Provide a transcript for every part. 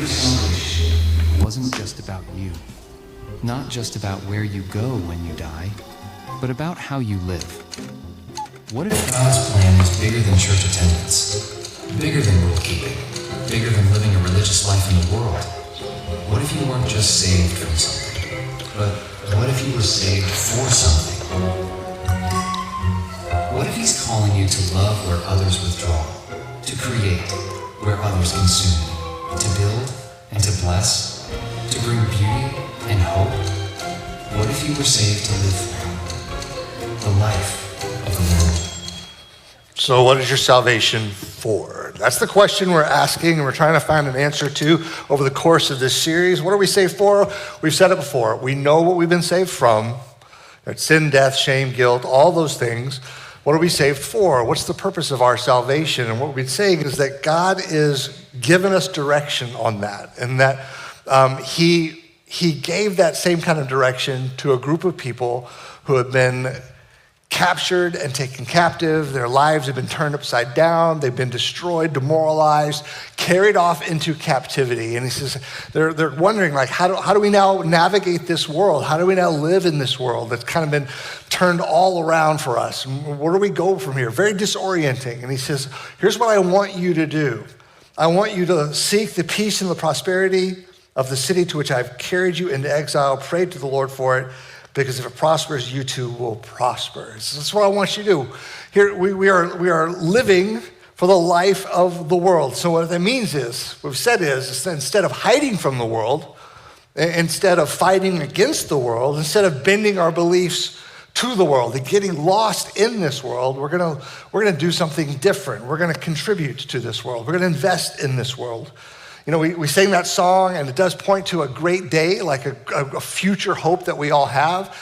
your salvation wasn't just about you, not just about where you go when you die, but about how you live. What if God's plan is bigger than church attendance, bigger than rule keeping, bigger than living a religious life in the world? What if you weren't just saved from something, but what if you were saved for something? What if he's calling you to love where others withdraw, to create where others consume, to build and to bless, to bring beauty and hope? What if you were saved to live the life of the world? So what is your salvation for? That's the question we're asking, and we're trying to find an answer to over the course of this series. What are we saved for? We've said it before. We know what we've been saved from. It's sin, death, shame, guilt, all those things. What are we saved for? What's the purpose of our salvation? And what we've been saying is that God is giving us direction on that, and that he gave that same kind of direction to a group of people who have been captured and taken captive. Their lives have been turned upside down. They've been destroyed, demoralized, carried off into captivity. And he says, they're wondering, like, how do we now navigate this world? How do we now live in this world that's kind of been turned all around for us? And where do we go from here? Very disorienting. And he says, here's what I want you to do. I want you to seek the peace and the prosperity of the city to which I've carried you into exile. Pray to the Lord for it, because if it prospers, you too will prosper. So that's what I want you to do. Here, we are living for the life of the world. So what that means is, what we've said is, instead of hiding from the world, instead of fighting against the world, instead of bending our beliefs to the world and getting lost in this world, we're gonna do something different. We're gonna contribute to this world. We're gonna invest in this world. You know, we sing that song, and it does point to a great day, like a future hope that we all have.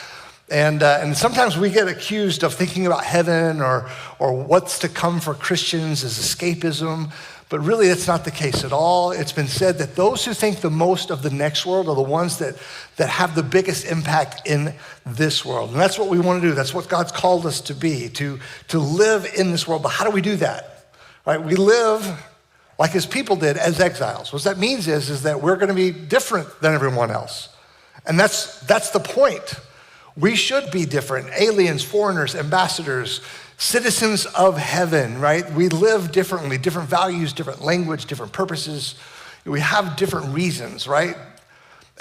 And sometimes we get accused of thinking about heaven or what's to come for Christians as escapism, but really that's not the case at all. It's been said that those who think the most of the next world are the ones that have the biggest impact in this world. And that's what we want to do. That's what God's called us to be, to live in this world. But how do we do that? Right? We live like his people did as exiles. What that means is that we're gonna be different than everyone else. And that's the point. We should be different. Aliens, foreigners, ambassadors, citizens of heaven, right? We live differently, different values, different language, different purposes. We have different reasons, right?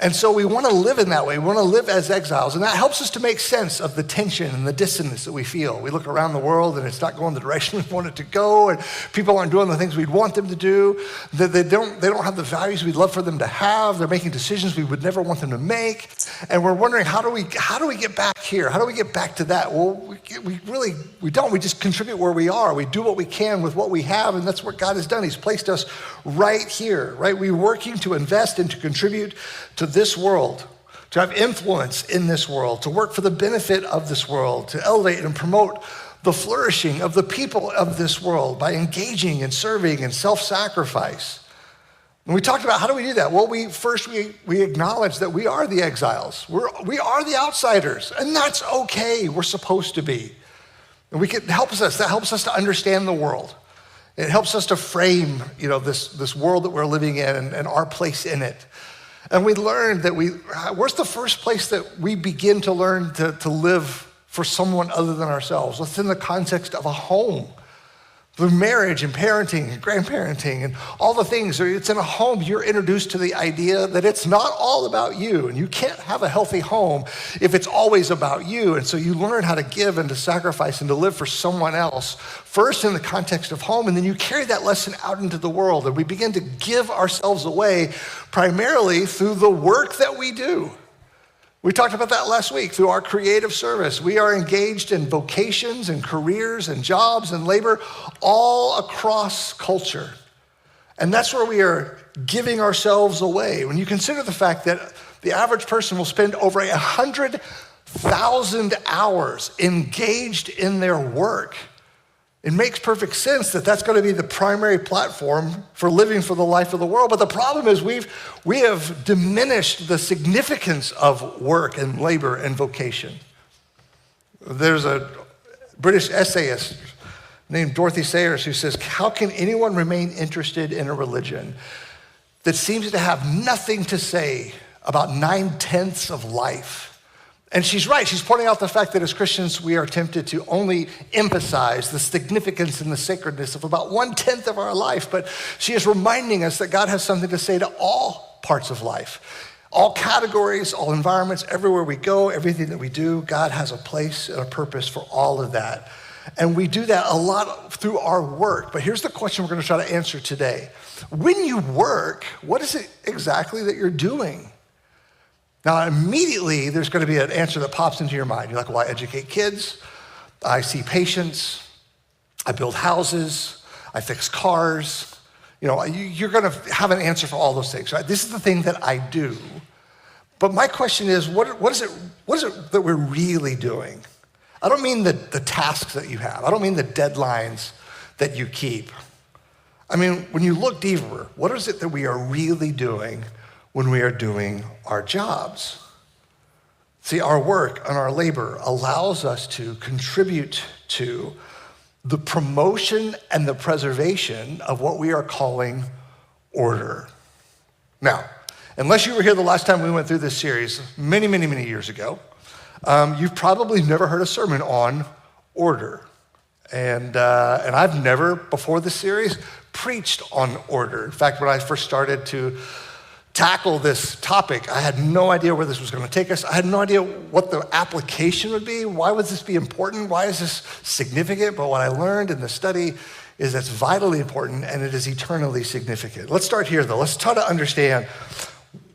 And so we wanna live in that way. We wanna live as exiles, and that helps us to make sense of the tension and the dissonance that we feel. We look around the world and it's not going the direction we want it to go, and people aren't doing the things we'd want them to do. They don't have the values we'd love for them to have. They're making decisions we would never want them to make. And we're wondering, how do we get back here? How do we get back to that? Well, we don't. We just contribute where we are. We do what we can with what we have, and that's what God has done. He's placed us right here, right? We're working to invest and to contribute to this world, to have influence in this world, to work for the benefit of this world, to elevate and promote the flourishing of the people of this world by engaging and serving and self-sacrifice. And we talked about, how do we do that? Well, we acknowledge that we are the exiles. We are the outsiders, and that's okay. We're supposed to be. And that helps us to understand the world. It helps us to frame, this world that we're living in and our place in it. And we learned that where's the first place that we begin to learn to live for someone other than ourselves? What's in the context of a home? Through marriage and parenting and grandparenting and all the things. It's in a home, you're introduced to the idea that it's not all about you, and you can't have a healthy home if it's always about you. And so you learn how to give and to sacrifice and to live for someone else, first in the context of home, and then you carry that lesson out into the world, and we begin to give ourselves away primarily through the work that we do. We talked about that last week through our creative service. We are engaged in vocations and careers and jobs and labor all across culture. And that's where we are giving ourselves away. When you consider the fact that the average person will spend over 100,000 hours engaged in their work, it makes perfect sense that that's going to be the primary platform for living for the life of the world. But the problem is we have diminished the significance of work and labor and vocation. There's a British essayist named Dorothy Sayers who says, how can anyone remain interested in a religion that seems to have nothing to say about 9/10 of life. And she's right. She's pointing out the fact that as Christians, we are tempted to only emphasize the significance and the sacredness of about 1/10 of our life. But she is reminding us that God has something to say to all parts of life, all categories, all environments, everywhere we go, everything that we do. God has a place and a purpose for all of that. And we do that a lot through our work. But here's the question we're going to try to answer today. When you work, what is it exactly that you're doing? Now, immediately, there's going to be an answer that pops into your mind. You're like, well, I educate kids, I see patients, I build houses, I fix cars. You're going to have an answer for all those things, right? This is the thing that I do. But my question is, what is it that we're really doing? I don't mean the tasks that you have. I don't mean the deadlines that you keep. I mean, when you look deeper, what is it that we are really doing when we are doing our jobs? See, our work and our labor allows us to contribute to the promotion and the preservation of what we are calling order. Now, unless you were here the last time we went through this series, many, many, many years ago, you've probably never heard a sermon on order. And I've never, before this series, preached on order. In fact, when I first started to tackle this topic, I had no idea where this was going to take us. I had no idea what the application would be. Why would this be important? Why is this significant? But what I learned in the study is it's vitally important and it is eternally significant. Let's start here, though. Let's try to understand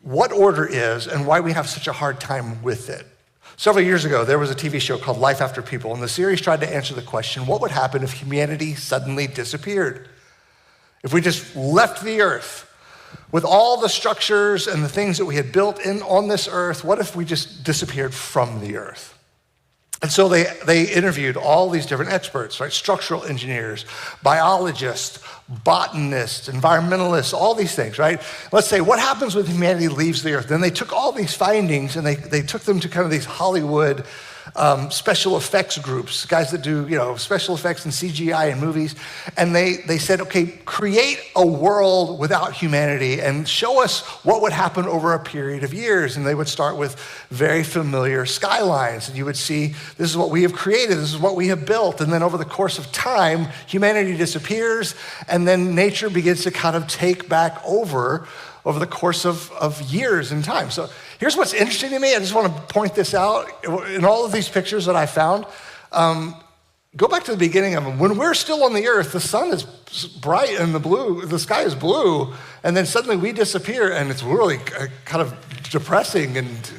what order is and why we have such a hard time with it. Several years ago, there was a TV show called Life After People, and the series tried to answer the question, what would happen if humanity suddenly disappeared? If we just left the earth with all the structures and the things that we had built on this earth, what if we just disappeared from the earth? And so they interviewed all these different experts, right? Structural engineers, biologists, botanists, environmentalists, all these things, right? Let's say, what happens when humanity leaves the earth? Then they took all these findings and they took them to kind of these Hollywood special effects groups, guys that do, special effects and CGI in movies. And they said, okay, create a world without humanity and show us what would happen over a period of years. And they would start with very familiar skylines. And you would see, this is what we have created, this is what we have built. And then over the course of time, humanity disappears, and then nature begins to kind of take back over the course of years and time. So here's what's interesting to me. I just want to point this out. In all of these pictures that I found, go back to the beginning of them. When we're still on the earth, the sun is bright and the sky is blue, and then suddenly we disappear, and it's really kind of depressing, and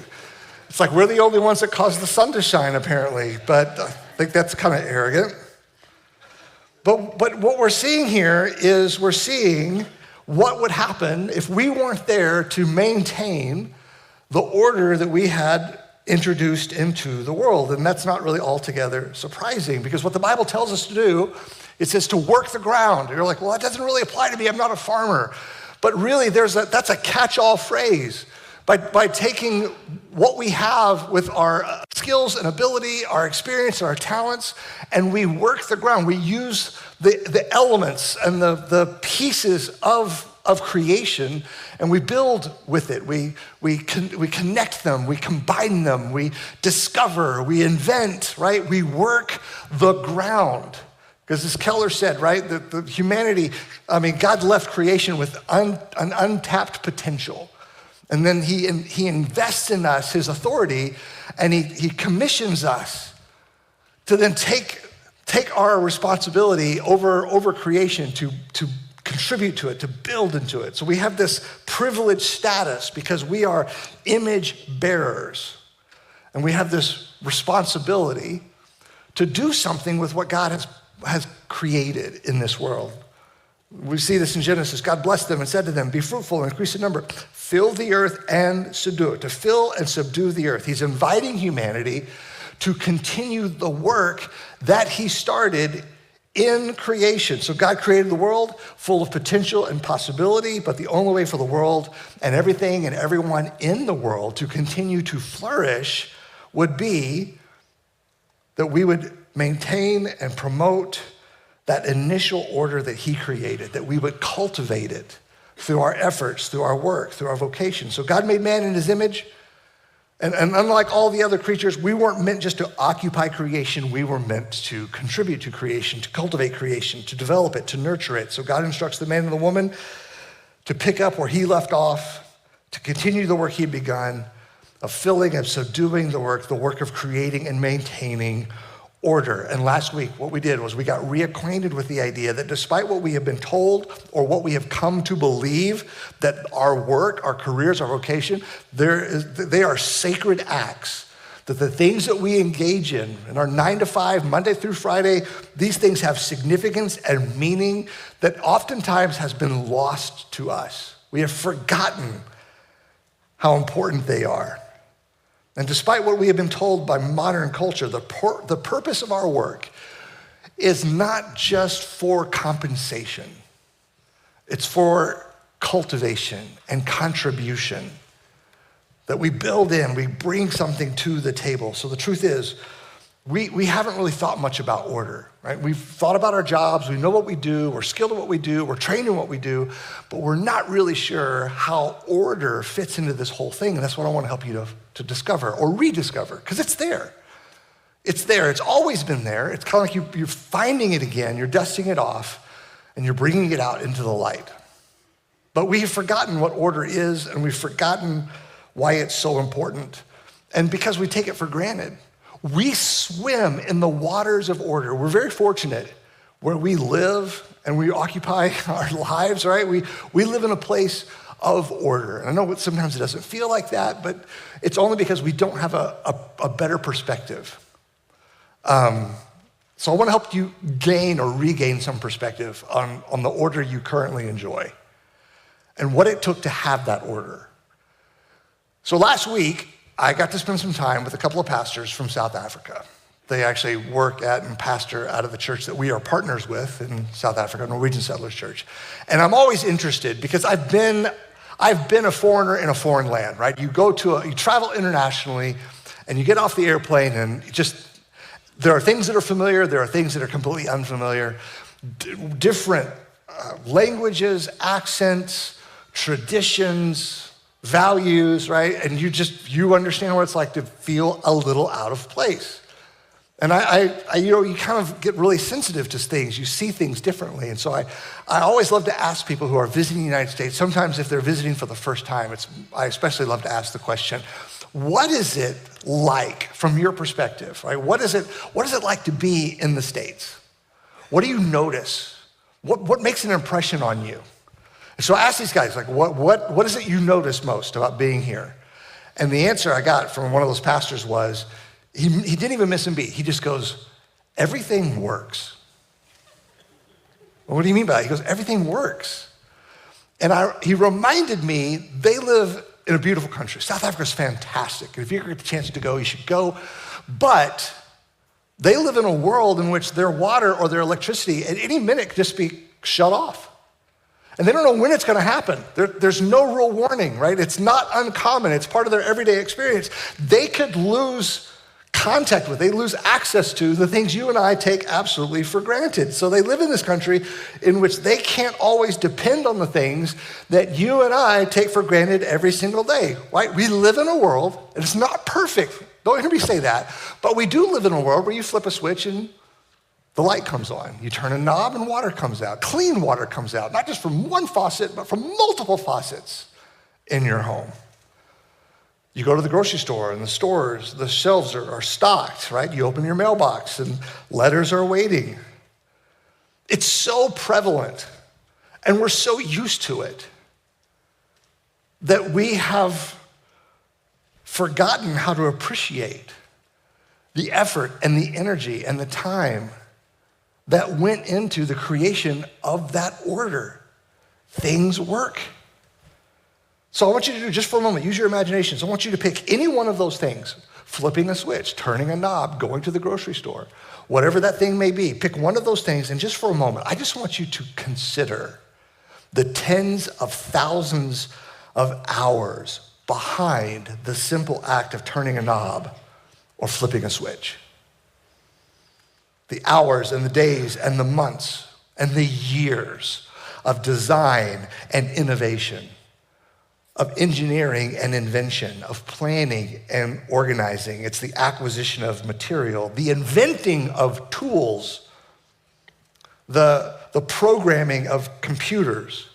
it's like we're the only ones that cause the sun to shine, apparently. But I think that's kind of arrogant. But what we're seeing here is we're seeing what would happen if we weren't there to maintain the order that we had introduced into the world. And that's not really altogether surprising, because what the Bible tells us to do, it says to work the ground. You're like, well, that doesn't really apply to me. I'm not a farmer. But really, that's a catch-all phrase. By taking what we have with our skills and ability, our experience, our talents, and we work the ground. We use the elements and the pieces of creation, and we build with it. We connect them, we combine them, we discover, we invent, right? We work the ground. Because as Keller said, right, the humanity, God left creation with an untapped potential. And then he invests in us his authority, and he commissions us to then take our responsibility over creation to contribute to it, to build into it. So we have this privileged status because we are image bearers. And we have this responsibility to do something with what God has created in this world. We see this in Genesis. God blessed them and said to them, be fruitful and increase in number. Fill the earth and subdue it. To fill and subdue the earth. He's inviting humanity to continue the work that he started in creation. So God created the world full of potential and possibility, but the only way for the world and everything and everyone in the world to continue to flourish would be that we would maintain and promote that initial order that he created, that we would cultivate it through our efforts, through our work, through our vocation. So God made man in his image. And unlike all the other creatures, we weren't meant just to occupy creation. We were meant to contribute to creation, to cultivate creation, to develop it, to nurture it. So God instructs the man and the woman to pick up where he left off, to continue the work he had begun, of filling and subduing the work of creating and maintaining order. And last week, what we did was we got reacquainted with the idea that despite what we have been told or what we have come to believe, that our work, our careers, our vocation, they are sacred acts, that the things that we engage in our 9 to 5, Monday through Friday, these things have significance and meaning that oftentimes has been lost to us. We have forgotten how important they are. And despite what we have been told by modern culture, the purpose of our work is not just for compensation. It's for cultivation and contribution that we build in, we bring something to the table. So the truth is, we haven't really thought much about order, right? We've thought about our jobs, we know what we do, we're skilled at what we do, we're trained in what we do, but we're not really sure how order fits into this whole thing. And that's what I want to help you to discover or rediscover, because it's there. It's there, it's always been there. It's kind of like you're finding it again, you're dusting it off, and you're bringing it out into the light. But we've forgotten what order is, and we've forgotten why it's so important. And because we take it for granted. We swim in the waters of order. We're very fortunate where we live and we occupy our lives, right? We live in a place of order. And I know sometimes it doesn't feel like that, but it's only because we don't have a better perspective. So I want to help you gain or regain some perspective on the order you currently enjoy and what it took to have that order. So last week, I got to spend some time with a couple of pastors from South Africa. They actually work at and pastor out of the church that we are partners with in South Africa, Norwegian Settlers Church. And I'm always interested because I've been a foreigner in a foreign land, right? You travel internationally and you get off the airplane and there are things that are familiar, there are things that are completely unfamiliar, different languages, accents, traditions, values, right? And you understand what it's like to feel a little out of place. And you kind of get really sensitive to things. You see things differently. And so I always love to ask people who are visiting the United States, sometimes if they're visiting for the first time, I especially love to ask the question, what is it like from your perspective, right? What is it like to be in the States? What do you notice? What makes an impression on you? And so I asked these guys, like, what is it you notice most about being here? And the answer I got from one of those pastors was, he didn't even miss a beat. He just goes, everything works. Well, what do you mean by that? He goes, everything works. And he reminded me, they live in a beautiful country. South Africa is fantastic. And if you ever get the chance to go, you should go. But they live in a world in which their water or their electricity at any minute could just be shut off. And they don't know when it's going to happen. There's no real warning, right? It's not uncommon. It's part of their everyday experience. They could lose contact with, they lose access to the things you and I take absolutely for granted. So they live in this country in which they can't always depend on the things that you and I take for granted every single day, right? We live in a world, and it's not perfect. Don't hear me say that. But we do live in a world where you flip a switch and the light comes on. You turn a knob and water comes out. Clean water comes out, not just from one faucet, but from multiple faucets in your home. You go to the grocery store and the shelves are stocked, right? You open your mailbox and letters are waiting. It's so prevalent and we're so used to it that we have forgotten how to appreciate the effort and the energy and the time that went into the creation of that order. Things work. So I want you to do, just for a moment, use your imaginations. I want you to pick any one of those things, flipping a switch, turning a knob, going to the grocery store, whatever that thing may be. Pick one of those things, and just for a moment, I just want you to consider the tens of thousands of hours behind the simple act of turning a knob or flipping a switch. The hours and the days and the months and the years of design and innovation, of engineering and invention, of planning and organizing. It's the acquisition of material, the inventing of tools, the programming of computers,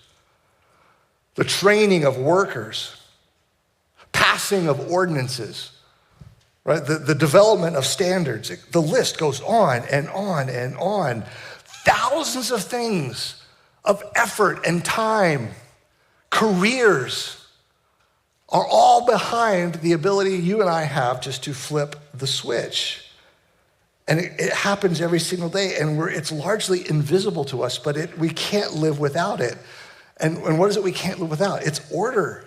the training of workers, passing of ordinances, right? The development of standards. The list goes on and on and on. Thousands of things of effort and time, careers are all behind the ability you and I have just to flip the switch. And it happens every single day, and it's largely invisible to us, but we can't live without it. And what is it we can't live without? It's order.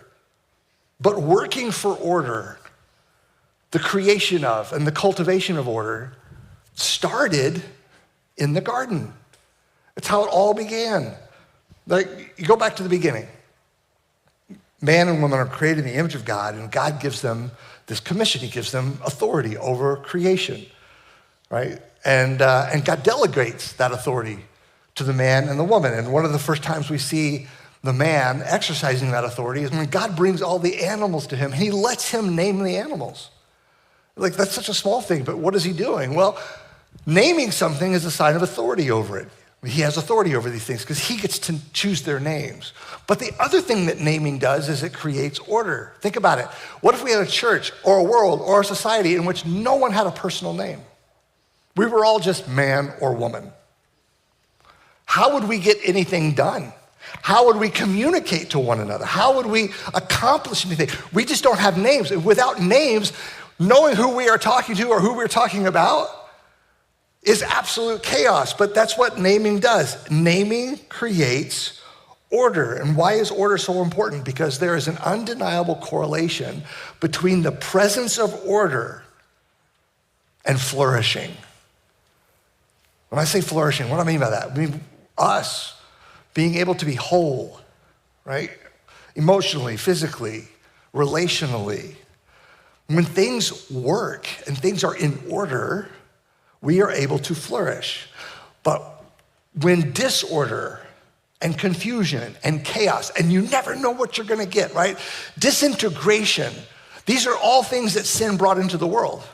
But working for order, the creation of and the cultivation of order, started in the garden. It's how it all began. Like, you go back to the beginning. Man and woman are created in the image of God, and God gives them this commission. He gives them authority over creation, right? And God delegates that authority to the man and the woman. And one of the first times we see the man exercising that authority is when God brings all the animals to him, and he lets him name the animals. Like, that's such a small thing, but what is he doing? Well, naming something is a sign of authority over it. He has authority over these things because he gets to choose their names. But the other thing that naming does is it creates order. Think about it. What if we had a church or a world or a society in which no one had a personal name? We were all just man or woman. How would we get anything done? How would we communicate to one another? How would we accomplish anything? We just don't have names. Without names, knowing who we are talking to or who we're talking about is absolute chaos, but that's what naming does. Naming creates order. And why is order so important? Because there is an undeniable correlation between the presence of order and flourishing. When I say flourishing, what do I mean by that? I mean us being able to be whole, right? Emotionally, physically, relationally. When things work and things are in order, we are able to flourish. But when disorder and confusion and chaos, and you never know what you're gonna get, right? Disintegration, these are all things that sin brought into the world.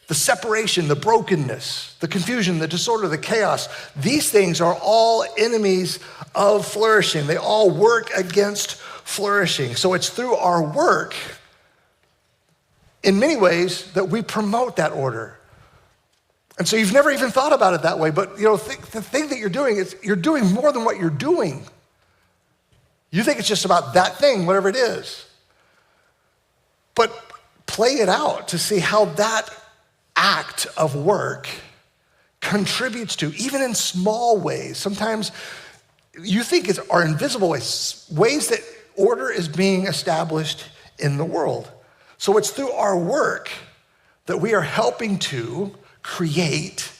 The separation, the brokenness, the confusion, the disorder, the chaos, these things are all enemies of flourishing. They all work against flourishing. So it's through our work, in many ways, that we promote that order. And so you've never even thought about it that way, but the thing that you're doing is you're doing more than what you're doing. You think it's just about that thing, whatever it is. But play it out to see how that act of work contributes to, even in small ways. Sometimes you think are invisible ways that order is being established in the world. So it's through our work that we are helping to create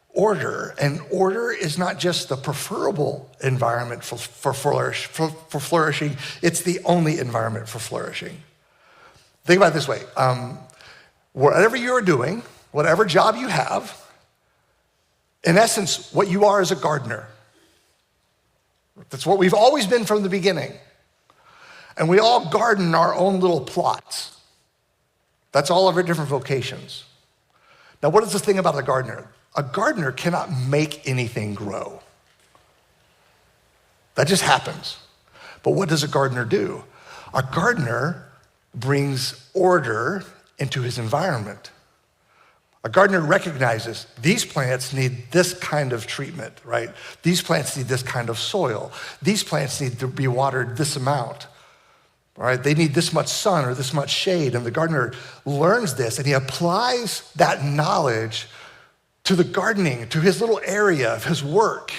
order. And order is not just the preferable environment for flourishing, it's the only environment for flourishing. Think about it this way. Whatever you're doing, whatever job you have, in essence, what you are is a gardener. That's what we've always been from the beginning. And we all garden our own little plots. That's all of our different vocations. Now, what is the thing about a gardener? A gardener cannot make anything grow. That just happens. But what does a gardener do? A gardener brings order into his environment. A gardener recognizes these plants need this kind of treatment, right? These plants need this kind of soil. These plants need to be watered this amount. All right, they need this much sun or this much shade, and the gardener learns this, and he applies that knowledge to the gardening, to his little area of his work.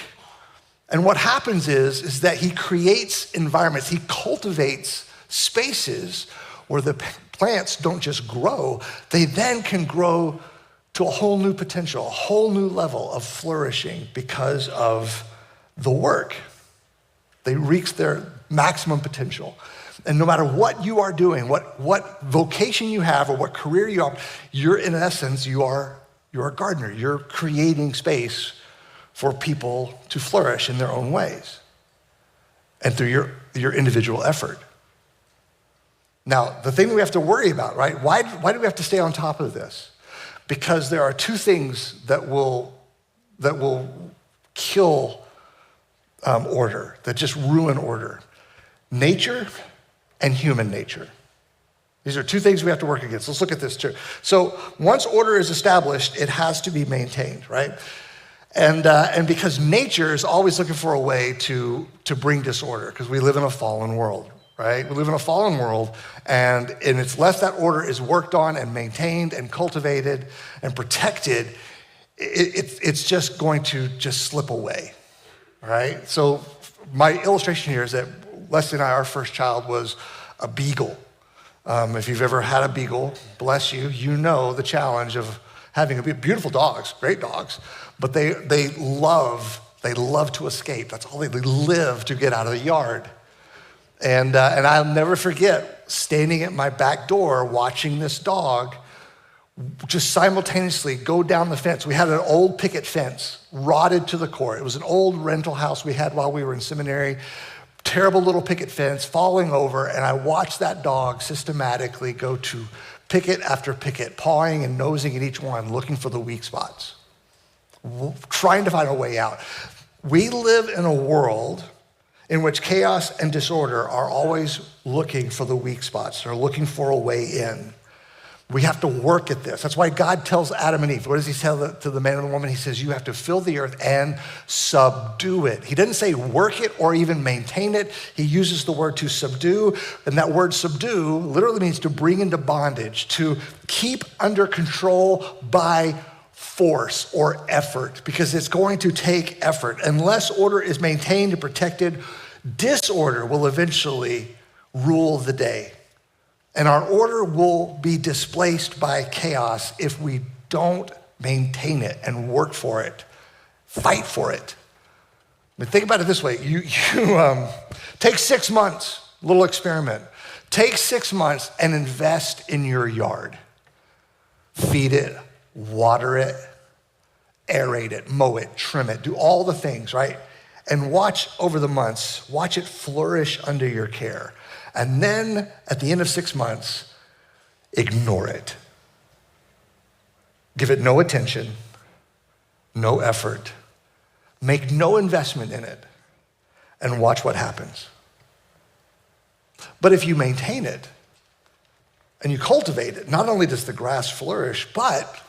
And what happens is that he creates environments, he cultivates spaces where the plants don't just grow, they then can grow to a whole new potential, a whole new level of flourishing because of the work. They reach their maximum potential. And no matter what you are doing, what vocation you have or what career you have, you're in essence, you're a gardener. You're creating space for people to flourish in their own ways. and through your individual effort. Now, the thing that we have to worry about, right? Why do we have to stay on top of this? Because there are two things that will kill order, that just ruin order. Nature and human nature. These are two things we have to work against. Let's look at this too. So once order is established, it has to be maintained, right? And because nature is always looking for a way to bring disorder, because we live in a fallen world, right? We live in a fallen world, and it's less that order is worked on and maintained and cultivated and protected, it's just going to just slip away, all right? So my illustration here is that Leslie and I, our first child was a beagle. If you've ever had a beagle, bless you, you know the challenge of having beautiful dogs, great dogs, but they love to escape. That's all they live to get out of the yard. And I'll never forget standing at my back door watching this dog just simultaneously go down the fence. We had an old picket fence, rotted to the core. It was an old rental house we had while we were in seminary. Terrible little picket fence falling over, and I watched that dog systematically go to picket after picket, pawing and nosing at each one, looking for the weak spots, trying to find a way out. We live in a world in which chaos and disorder are always looking for the weak spots. They're looking for a way in. We have to work at this. That's why God tells Adam and Eve. What does he tell to the man and the woman? He says, you have to fill the earth and subdue it. He doesn't say work it or even maintain it. He uses the word to subdue. And that word subdue literally means to bring into bondage, to keep under control by force or effort, because it's going to take effort. Unless order is maintained and protected, disorder will eventually rule the day. And our order will be displaced by chaos if we don't maintain it and work for it, fight for it. I mean, think about it this way. You take 6 months, little experiment. Take 6 months and invest in your yard. Feed it, water it, aerate it, mow it, trim it, do all the things, right? And watch over the months, watch it flourish under your care. And then at the end of 6 months, ignore it. Give it no attention, no effort, make no investment in it, and watch what happens. But if you maintain it and you cultivate it, not only does the grass flourish, but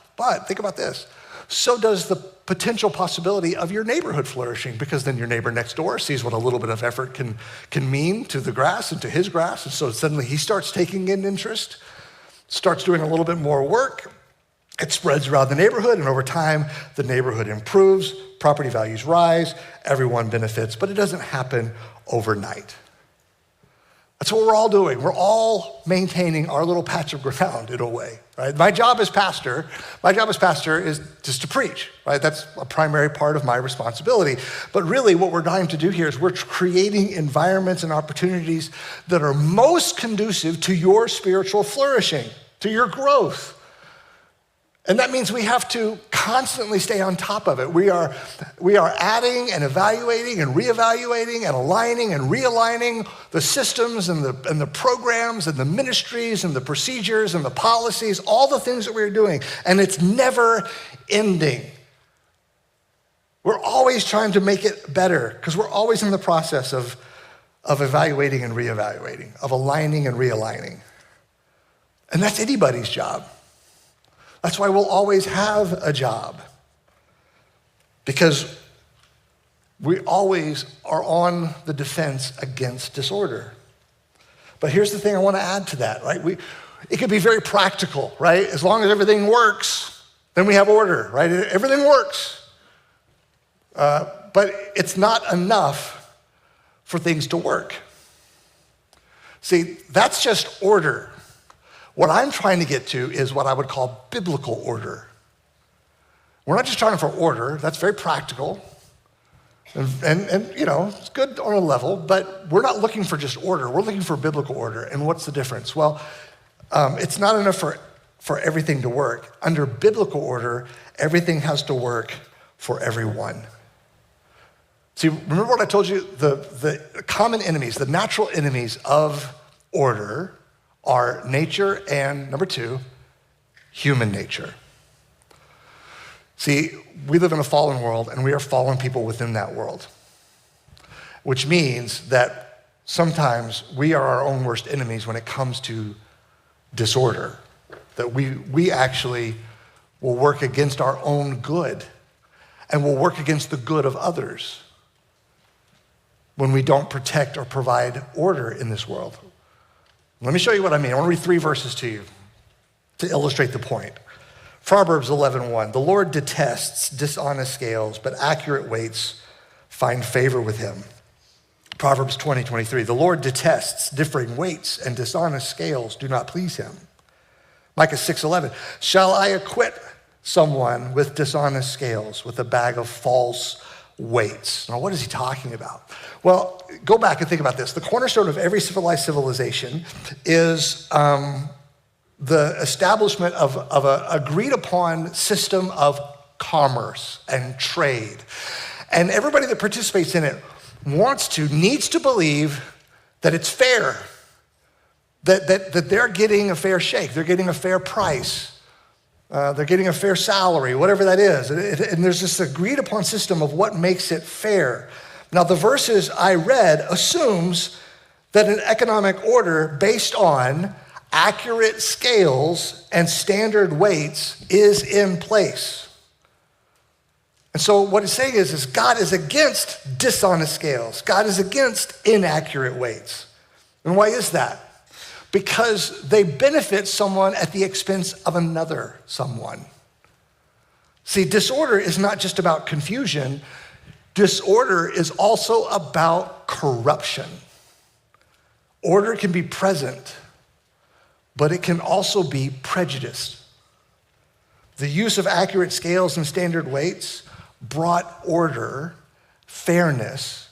think about this, so does the potential possibility of your neighborhood flourishing, because then your neighbor next door sees what a little bit of effort can mean to the grass and to his grass. And so suddenly he starts taking in interest, starts doing a little bit more work. It spreads around the neighborhood, and over time, the neighborhood improves, property values rise, everyone benefits, but it doesn't happen overnight. That's what we're all doing. We're all maintaining our little patch of ground in a way, right? My job as pastor is just to preach, right? That's a primary part of my responsibility. But really what we're trying to do here is we're creating environments and opportunities that are most conducive to your spiritual flourishing, to your growth. And that means we have to constantly stay on top of it. We are adding and evaluating and reevaluating and aligning and realigning the systems and the programs and the ministries and the procedures and the policies, all the things that we're doing. And it's never ending. We're always trying to make it better because we're always in the process of evaluating and reevaluating, of aligning and realigning. And that's anybody's job. That's why we'll always have a job, because we always are on the defense against disorder. But here's the thing I want to add to that, right? It could be very practical, right? As long as everything works, then we have order, right? Everything works. But it's not enough for things to work. See, that's just order. What I'm trying to get to is what I would call biblical order. We're not just trying for order. That's very practical. And you know, it's good on a level, but we're not looking for just order. We're looking for biblical order. And what's the difference? Well, it's not enough for everything to work. Under biblical order, everything has to work for everyone. See, remember what I told you? The common enemies, the natural enemies of order are nature and, number two, human nature. See, we live in a fallen world, and we are fallen people within that world, which means that sometimes we are our own worst enemies when it comes to disorder, that we actually will work against our own good and will work against the good of others when we don't protect or provide order in this world. Let me show you what I mean. I want to read 3 verses to you to illustrate the point. Proverbs 11:1, the Lord detests dishonest scales, but accurate weights find favor with him. Proverbs 20:23, the Lord detests differing weights, and dishonest scales do not please him. Micah 6:11, shall I acquit someone with dishonest scales, with a bag of false weights? Now, what is he talking about? Well, go back and think about this. The cornerstone of every civilized civilization is the establishment of an agreed upon system of commerce and trade. And everybody that participates in it needs to believe that it's fair, that they're getting a fair shake, they're getting a fair price, they're getting a fair salary, whatever that is. And there's this agreed upon system of what makes it fair. Now, the verses I read assumes that an economic order based on accurate scales and standard weights is in place. And so what it's saying is God is against dishonest scales. God is against inaccurate weights. And why is that? Because they benefit someone at the expense of another someone. See, disorder is not just about confusion. Disorder is also about corruption. Order can be present, but it can also be prejudiced. The use of accurate scales and standard weights brought order, fairness,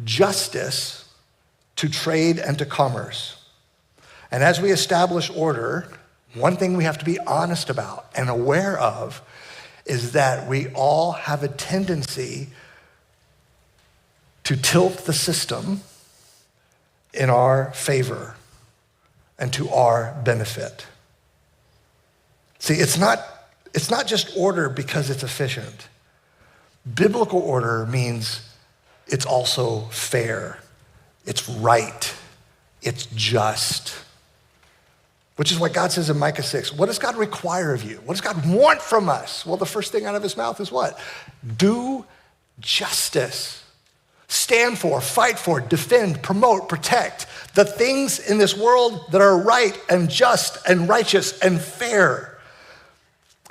justice to trade and to commerce. And as we establish order, one thing we have to be honest about and aware of is that we all have a tendency to tilt the system in our favor and to our benefit. See, it's not just order because it's efficient. Biblical order means it's also fair, it's right, it's just. Which is what God says in Micah 6. What does God require of you? What does God want from us? Well, the first thing out of his mouth is what? Do justice. Stand for, fight for, defend, promote, protect the things in this world that are right and just and righteous and fair.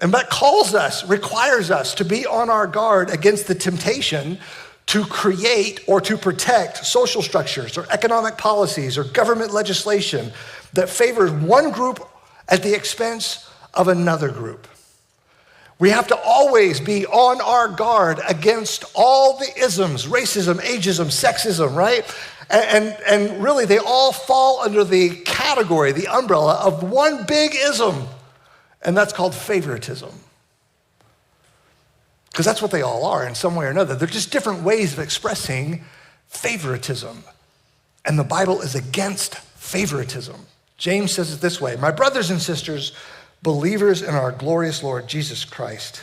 And that calls us, requires us to be on our guard against the temptation to create or to protect social structures or economic policies or government legislation that favors one group at the expense of another group. We have to always be on our guard against all the isms, racism, ageism, sexism, right? And really they all fall under the category, the umbrella of one big ism, and that's called favoritism. Because that's what they all are in some way or another. They're just different ways of expressing favoritism. And the Bible is against favoritism. James says it this way, my brothers and sisters, believers in our glorious Lord Jesus Christ,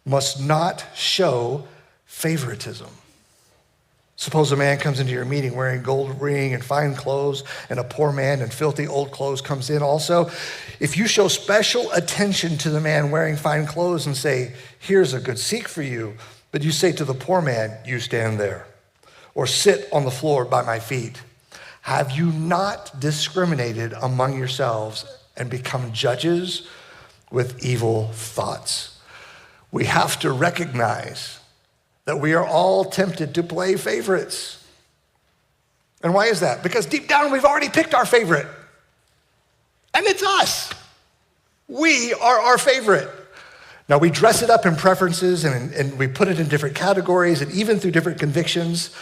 must not show favoritism. Suppose a man comes into your meeting wearing gold ring and fine clothes, and a poor man in filthy old clothes comes in also. If you show special attention to the man wearing fine clothes and say, here's a good seat for you, but you say to the poor man, you stand there, or sit on the floor by my feet, have you not discriminated among yourselves and become judges with evil thoughts? We have to recognize that we are all tempted to play favorites. And why is that? Because deep down we've already picked our favorite. And it's us. We are our favorite. Now we dress it up in preferences and we put it in different categories and even through different convictions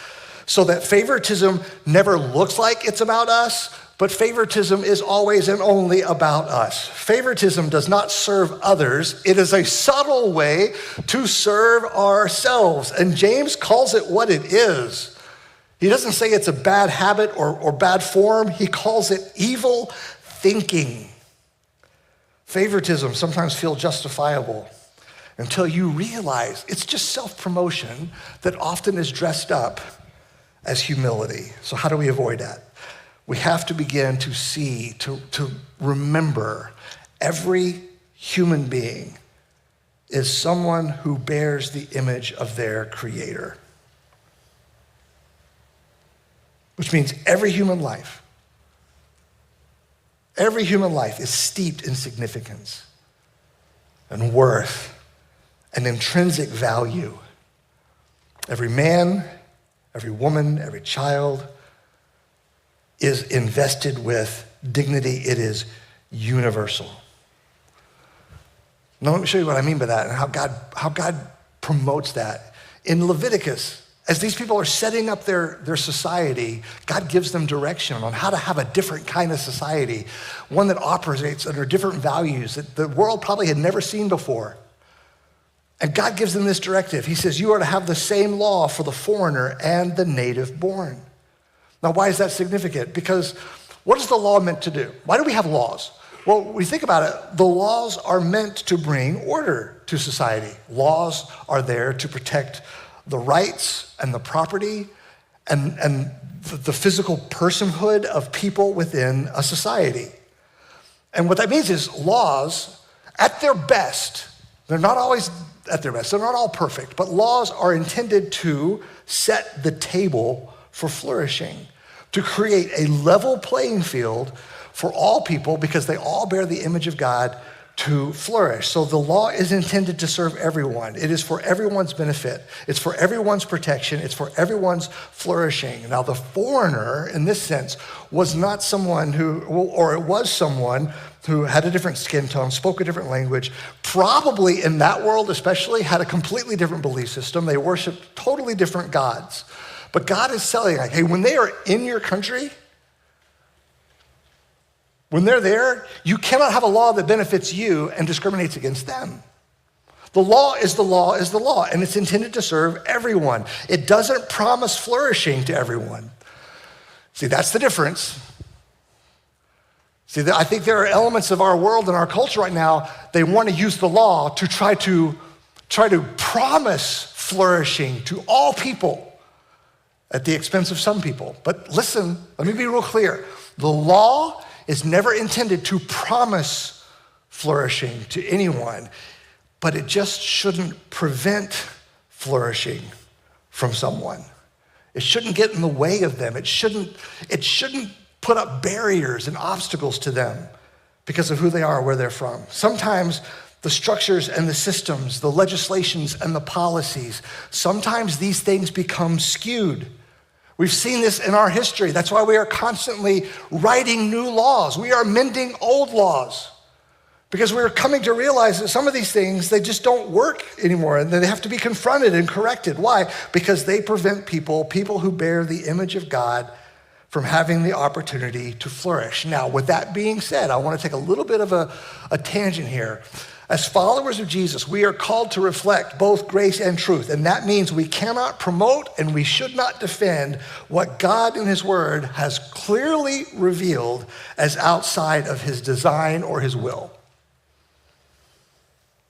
so that favoritism never looks like it's about us, But favoritism is always and only about us. Favoritism does not serve others. It is a subtle way to serve ourselves. And James calls it what it is. He doesn't say it's a bad habit or bad form. He calls it evil thinking. Favoritism sometimes feels justifiable until you realize it's just self-promotion that often is dressed up as humility. So how do we avoid that? We have to begin to see, to remember every human being is someone who bears the image of their creator. Which means every human life is steeped in significance and worth and intrinsic value. Every man, every woman, every child is invested with dignity. It is universal. Now let me show you what I mean by that and how God promotes that. In Leviticus, as these people are setting up their society, God gives them direction on how to have a different kind of society, one that operates under different values that the world probably had never seen before. And God gives them this directive. He says, you are to have the same law for the foreigner and the native born. Now, why is that significant? Because what is the law meant to do? Why do we have laws? Well, when you think about it, the laws are meant to bring order to society. Laws are there to protect the rights and the property and the physical personhood of people within a society. And what that means is laws, at their best, they're not always at their best, they're not all perfect, but laws are intended to set the table for flourishing, to create a level playing field for all people because they all bear the image of God to flourish. So the law is intended to serve everyone. It is for everyone's benefit. It's for everyone's protection. It's for everyone's flourishing. Now the foreigner, in this sense, was not someone who, or it was someone who had a different skin tone, spoke a different language, probably in that world especially had a completely different belief system. They worshiped totally different gods. But God is telling, like, hey, when they are in your country, when they're there, you cannot have a law that benefits you and discriminates against them. The law is the law is the law, and it's intended to serve everyone. It doesn't promise flourishing to everyone. See, that's the difference. See, I think there are elements of our world and our culture right now, they want to use the law to try to promise flourishing to all people at the expense of some people. But listen, let me be real clear. The law is never intended to promise flourishing to anyone, but it just shouldn't prevent flourishing from someone. It shouldn't get in the way of them. It shouldn't put up barriers and obstacles to them because of who they are, where they're from. Sometimes the structures and the systems, the legislations and the policies, sometimes these things become skewed. We've seen this in our history. That's why we are constantly writing new laws. We are mending old laws because we're coming to realize that some of these things, they just don't work anymore and they have to be confronted and corrected. Why? Because they prevent people who bear the image of God from having the opportunity to flourish. Now, with that being said, I want to take a little bit of a tangent here. As followers of Jesus, we are called to reflect both grace and truth, and that means we cannot promote and we should not defend what God in his word has clearly revealed as outside of his design or his will.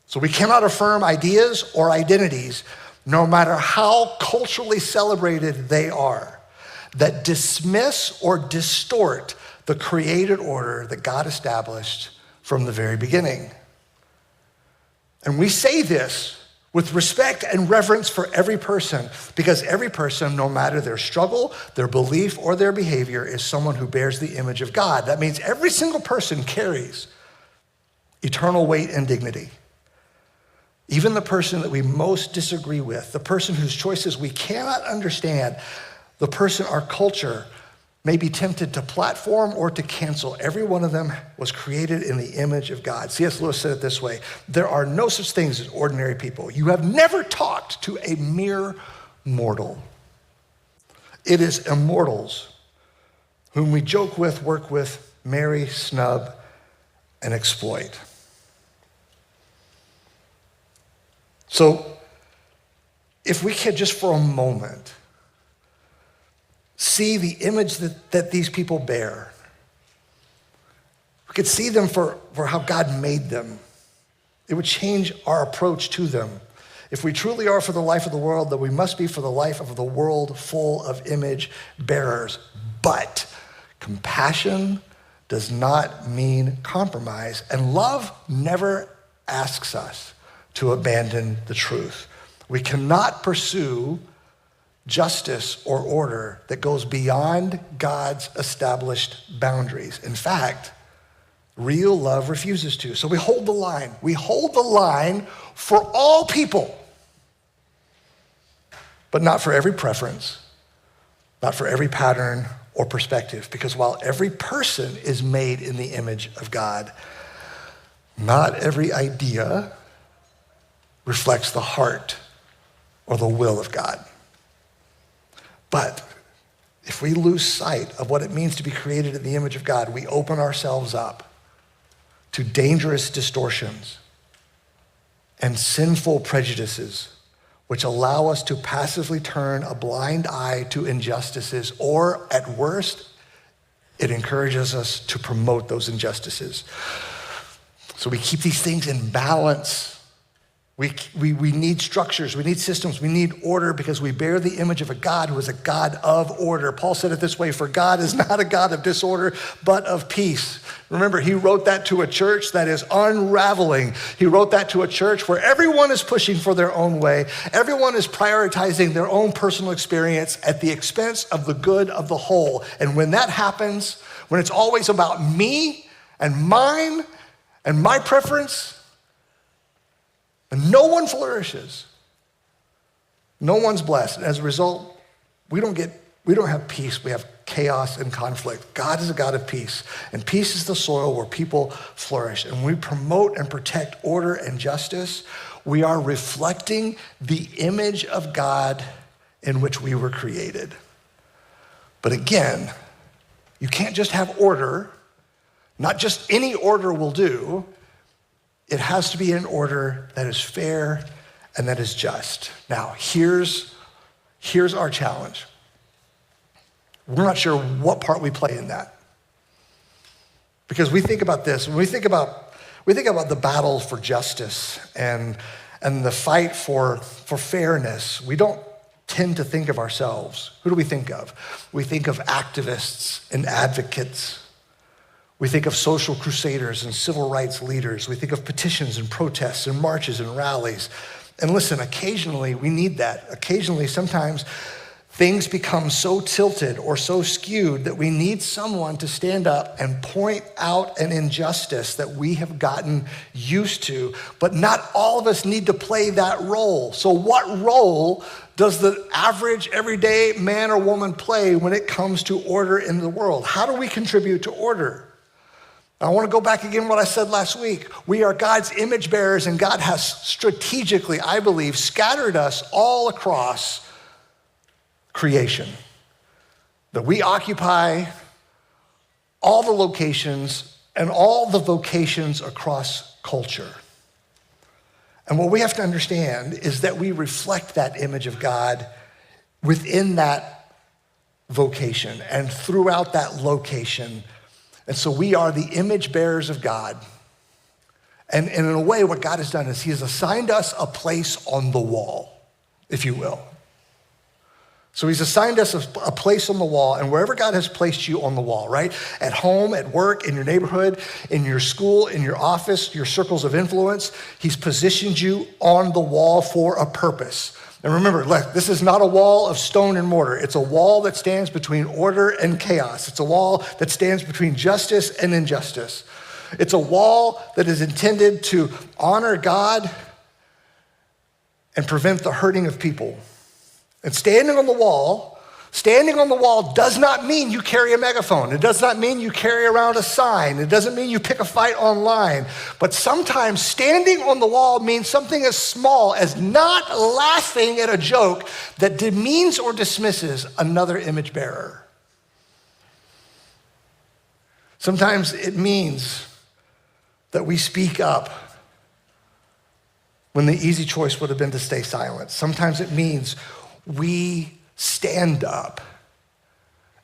So we cannot affirm ideas or identities, no matter how culturally celebrated they are, that dismiss or distort the created order that God established from the very beginning. And we say this with respect and reverence for every person, because every person, no matter their struggle, their belief, or their behavior, is someone who bears the image of God. That means every single person carries eternal weight and dignity. Even the person that we most disagree with, the person whose choices we cannot understand, the person our culture may be tempted to platform or to cancel. Every one of them was created in the image of God. C.S. Lewis said it this way: there are no such things as ordinary people. You have never talked to a mere mortal. It is immortals whom we joke with, work with, marry, snub, and exploit. So if we could just for a moment see the image that these people bear, we could see them for how God made them, it would change our approach to them. If we truly are for the life of the world, then we must be for the life of the world full of image bearers. But compassion does not mean compromise, and love never asks us to abandon the truth. We cannot pursue justice or order that goes beyond God's established boundaries. In fact, real love refuses to. So we hold the line. We hold the line for all people, but not for every preference, not for every pattern or perspective. Because while every person is made in the image of God, not every idea reflects the heart or the will of God. But if we lose sight of what it means to be created in the image of God, we open ourselves up to dangerous distortions and sinful prejudices, which allow us to passively turn a blind eye to injustices, or at worst, it encourages us to promote those injustices. So we keep these things in balance. We need structures, we need systems, we need order, because we bear the image of a God who is a God of order. Paul said it this way: for God is not a God of disorder, but of peace. Remember, he wrote that to a church that is unraveling. He wrote that to a church where everyone is pushing for their own way. Everyone is prioritizing their own personal experience at the expense of the good of the whole. And when that happens, when it's always about me and mine and my preference, and no one flourishes, no one's blessed. And as a result, we don't have peace, we have chaos and conflict. God is a God of peace, and peace is the soil where people flourish. And when we promote and protect order and justice, we are reflecting the image of God in which we were created. But again, you can't just have order. Not just any order will do. It has to be an order that is fair and that is just. Now, here's our challenge. We're not sure what part we play in that. Because we think about this, when we think about the battle for justice and the fight for fairness, we don't tend to think of ourselves. Who do we think of? We think of activists and advocates. We think of social crusaders and civil rights leaders. We think of petitions and protests and marches and rallies. And listen, occasionally we need that. Occasionally, sometimes things become so tilted or so skewed that we need someone to stand up and point out an injustice that we have gotten used to. But not all of us need to play that role. So what role does the average, everyday man or woman play when it comes to order in the world? How do we contribute to order? I want to go back again what I said last week. We are God's image bearers, and God has strategically, I believe, scattered us all across creation. That we occupy all the locations and all the vocations across culture. And what we have to understand is that we reflect that image of God within that vocation and throughout that location. And so we are the image bearers of God. And in a way, what God has done is he has assigned us a place on the wall, if you will. So he's assigned us a place on the wall, and wherever God has placed you on the wall, right? At home, at work, in your neighborhood, in your school, in your office, your circles of influence, he's positioned you on the wall for a purpose. And remember, look, this is not a wall of stone and mortar. It's a wall that stands between order and chaos. It's a wall that stands between justice and injustice. It's a wall that is intended to honor God and prevent the hurting of people. And standing on the wall does not mean you carry a megaphone. It does not mean you carry around a sign. It doesn't mean you pick a fight online. But sometimes standing on the wall means something as small as not laughing at a joke that demeans or dismisses another image bearer. Sometimes it means that we speak up when the easy choice would have been to stay silent. Sometimes it means we stand up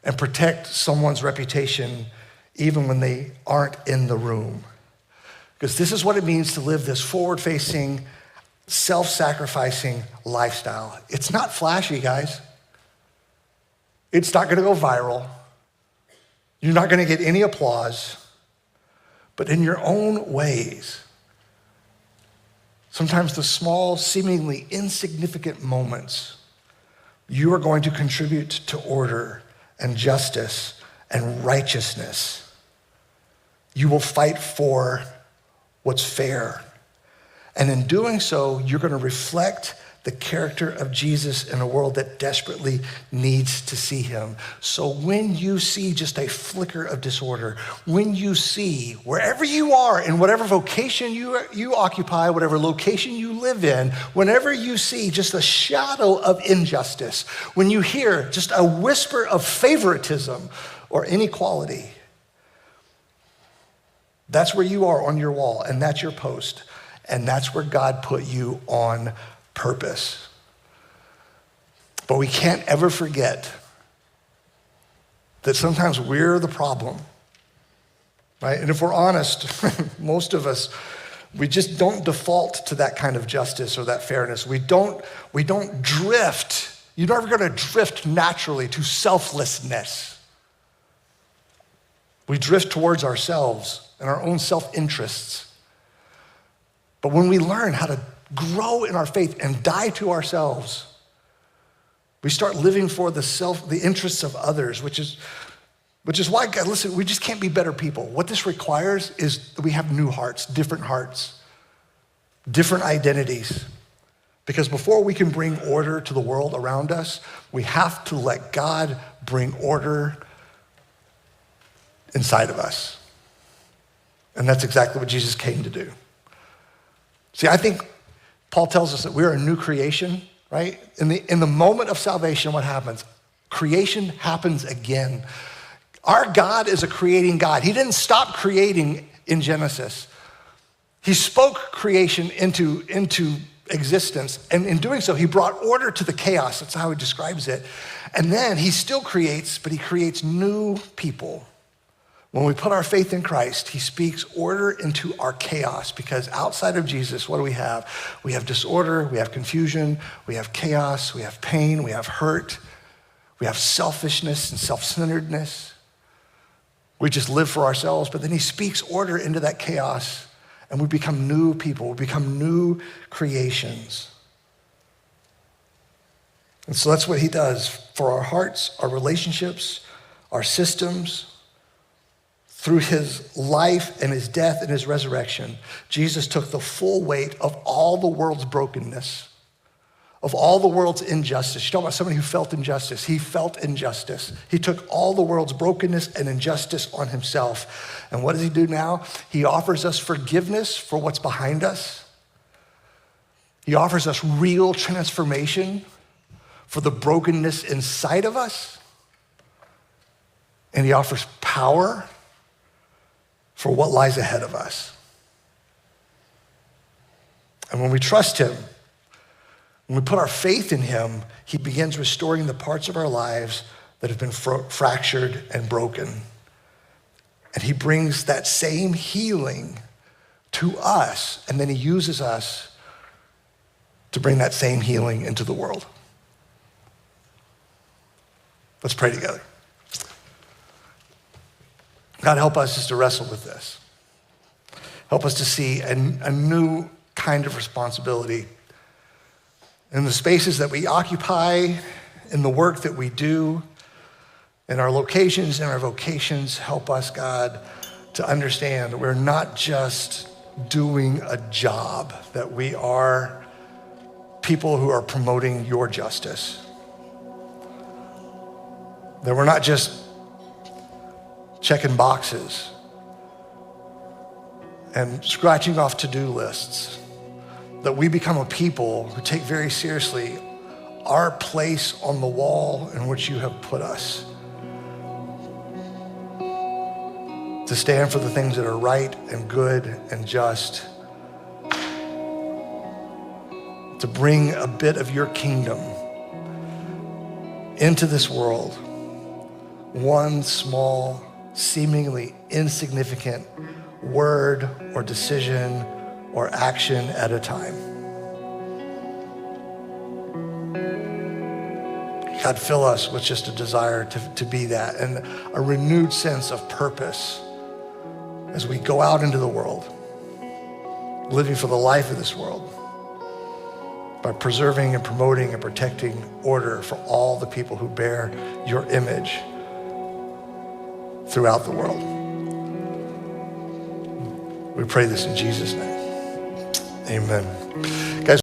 and protect someone's reputation even when they aren't in the room. Because this is what it means to live this forward-facing, self-sacrificing lifestyle. It's not flashy, guys. It's not gonna go viral. You're not gonna get any applause. But in your own ways, sometimes the small, seemingly insignificant moments, you are going to contribute to order and justice and righteousness. You will fight for what's fair. And in doing so, you're going to reflect the character of Jesus in a world that desperately needs to see him. So when you see just a flicker of disorder, when you see wherever you are, in whatever vocation you occupy, whatever location you live in, whenever you see just a shadow of injustice, when you hear just a whisper of favoritism or inequality, that's where you are on your wall, and that's your post, and that's where God put you on purpose. But we can't ever forget that sometimes we're the problem, right? And if we're honest, most of us, we just don't default to that kind of justice or that fairness. We don't drift. You're never gonna drift naturally to selflessness. We drift towards ourselves and our own self-interests. But when we learn how to grow in our faith and die to ourselves, we start living for the interests of others, which is why, God, listen, we just can't be better people. What this requires is that we have new hearts, different identities. Because before we can bring order to the world around us, we have to let God bring order inside of us. And that's exactly what Jesus came to do. See, I think Paul tells us that we're a new creation, right? In the moment of salvation, what happens? Creation happens again. Our God is a creating God. He didn't stop creating in Genesis. He spoke creation into existence. And in doing so, he brought order to the chaos. That's how he describes it. And then he still creates, but he creates new people. When we put our faith in Christ, he speaks order into our chaos, because outside of Jesus, what do we have? We have disorder, we have confusion, we have chaos, we have pain, we have hurt, we have selfishness and self-centeredness. We just live for ourselves, but then he speaks order into that chaos, and we become new people, we become new creations. And so that's what he does for our hearts, our relationships, our systems. Through his life and his death and his resurrection, Jesus took the full weight of all the world's brokenness, of all the world's injustice. You talk about somebody who felt injustice. He felt injustice. He took all the world's brokenness and injustice on himself. And what does he do now? He offers us forgiveness for what's behind us. He offers us real transformation for the brokenness inside of us. And he offers power for what lies ahead of us. And when we trust him, when we put our faith in him, he begins restoring the parts of our lives that have been fractured and broken. And he brings that same healing to us, and then he uses us to bring that same healing into the world. Let's pray together. God, help us just to wrestle with this. Help us to see a new kind of responsibility in the spaces that we occupy, in the work that we do, in our locations, in our vocations. Help us, God, to understand that we're not just doing a job, that we are people who are promoting your justice. That we're not just checking boxes and scratching off to-do lists, that we become a people who take very seriously our place on the wall in which you have put us. to stand for the things that are right and good and just, to bring a bit of your kingdom into this world, one small, seemingly insignificant word or decision or action at a time. God, fill us with just a desire to be that and a renewed sense of purpose as we go out into the world, living for the life of this world, by preserving and promoting and protecting order for all the people who bear your image throughout the world. We pray this in Jesus' name. Amen. Guys,